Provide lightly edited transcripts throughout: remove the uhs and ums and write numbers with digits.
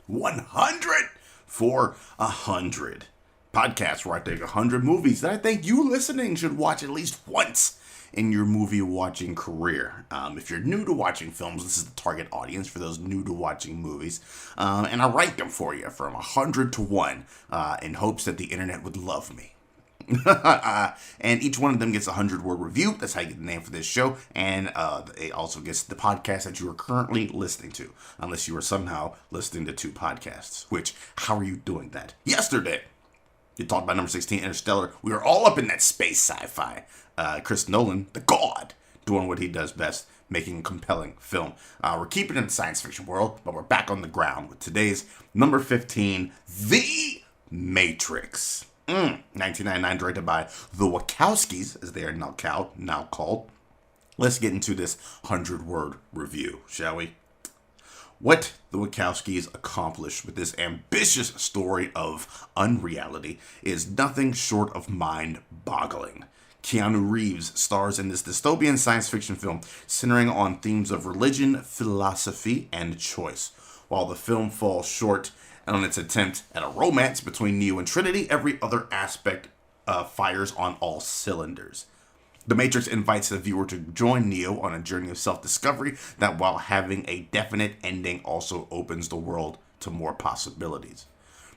100 for 100. Podcast where I take 100 movies that I think you listening should watch at least once in your movie watching career. If you're new to watching films, this is the target audience for those new to watching movies. And I rank them for you from 100 to 1 in hopes that the internet would love me. And each one of them gets a 100-word review. That's how you get the name for this show. And it also gets the podcast that you are currently listening to, unless you are somehow listening to two podcasts. Which, how are you doing that? Yesterday, you talked about number 16, Interstellar. We were all up in that space sci-fi. Chris Nolan, the god, doing what he does best, making a compelling film. We're keeping it in the science fiction world, but we're back on the ground with today's number 15, The Matrix. 1999, directed by the Wachowskis, as they are now called. Let's get into this 100-word review, shall we? What the Wachowskis accomplished with this ambitious story of unreality is nothing short of mind-boggling. Keanu Reeves stars in this dystopian science fiction film centering on themes of religion, philosophy, and choice. While the film falls short on its attempt at a romance between Neo and Trinity, every other aspect fires on all cylinders. The Matrix invites the viewer to join Neo on a journey of self-discovery that, while having a definite ending, also opens the world to more possibilities.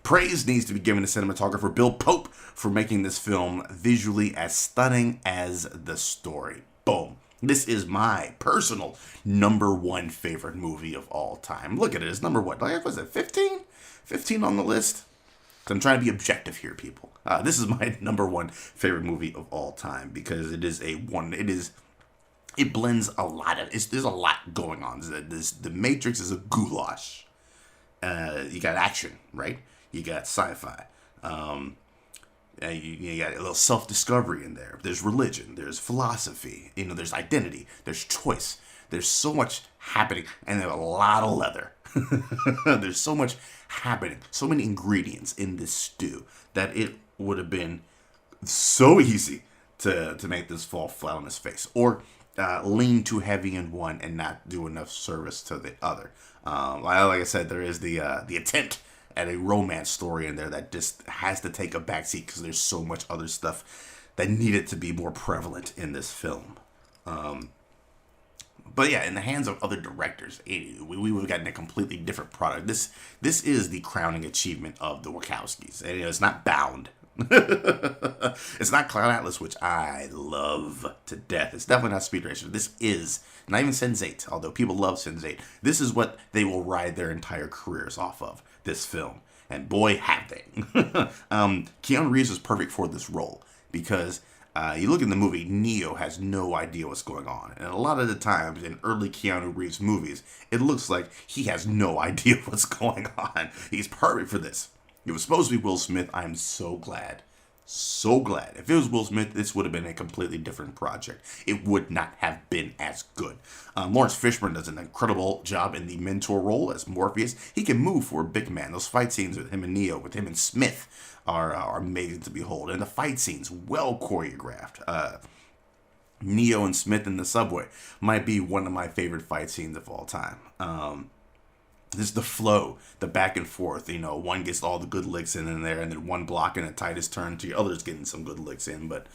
Praise needs to be given to cinematographer Bill Pope for making this film visually as stunning as the story. Boom. This is my personal number one favorite movie of all time. Look at it. It's number what? Was it 15? 15 on the list? I'm trying to be objective here, people. This is my number one favorite movie of all time because it blends a lot of, there's a lot going on. The Matrix is a goulash. You got action, right? You got sci-fi. You got a little self-discovery in there. There's religion. There's philosophy. There's identity. There's choice. There's so much happening, and there's a lot of leather. There's so much happening, so many ingredients in this stew that it would have been so easy to make this fall flat on its face, or lean too heavy in one and not do enough service to the other. Like I said, there is the attempt at a romance story in there that just has to take a backseat because there's so much other stuff that needed to be more prevalent in this film. But yeah, in the hands of other directors, we would have gotten a completely different product. This is the crowning achievement of the Wachowskis. And, it's not Bound. It's not Cloud Atlas, which I love to death. It's definitely not Speed Racer. This is not even Sense8, although people love Sense8. This is what they will ride their entire careers off of, this film. And boy, have they. Keanu Reeves is perfect for this role because you look in the movie, Neo has no idea what's going on. And a lot of the times in early Keanu Reeves movies, it looks like he has no idea what's going on. He's perfect for this. It was supposed to be Will Smith. I'm so glad. So glad. If it was Will Smith, this would have been a completely different project. It would not have been as good. Lawrence Fishburne does an incredible job in the mentor role as Morpheus. He can move for a big man. Those fight scenes with him and Neo, with him and Smith, are amazing to behold. And the fight scenes, well choreographed. Neo and Smith in the subway might be one of my favorite fight scenes of all time. This the flow, the back and forth. One gets all the good licks in there, and then one blocking a tightest turn to the others getting some good licks in. But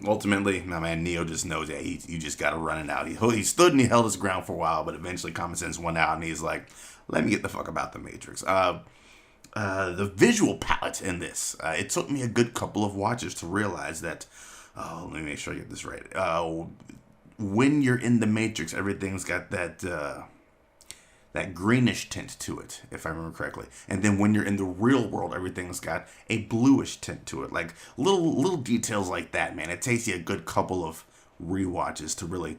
ultimately, my man Neo just knows that you just got to run it out. He stood and he held his ground for a while, but eventually common sense won out, and he's like, let me get the fuck about the Matrix. The visual palette in this, it took me a good couple of watches to realize that, let me make sure I get this right. When you're in the Matrix, everything's got that greenish tint to it, if I remember correctly. And then when you're in the real world, everything's got a bluish tint to it. Like little details like that, man. It takes you a good couple of rewatches to really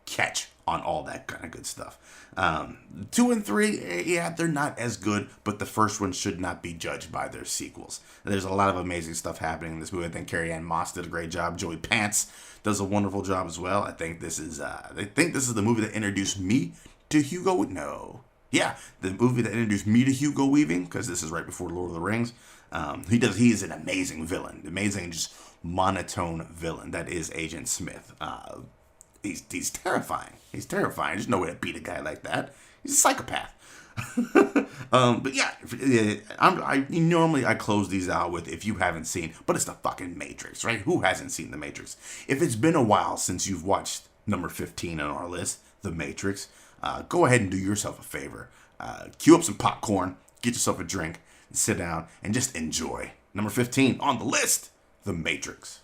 catch on all that kind of good stuff. 2 and 3, yeah, they're not as good, but the first one should not be judged by their sequels. There's a lot of amazing stuff happening in this movie. I think Carrie-Anne Moss did a great job. Joey Pants does a wonderful job as well. I think this is the movie that introduced me to Hugo. No. Yeah, the movie that introduced me to Hugo Weaving, because this is right before Lord of the Rings. He is an amazing villain. Amazing, just monotone villain. That is Agent Smith. He's terrifying. He's terrifying. There's no way to beat a guy like that. He's a psychopath. But yeah, normally I close these out with if you haven't seen, but it's the fucking Matrix, right? Who hasn't seen the Matrix? If it's been a while since you've watched number 15 on our list, the Matrix, go ahead and do yourself a favor. Cue up some popcorn, get yourself a drink, and sit down and just enjoy. Number 15 on the list, the Matrix.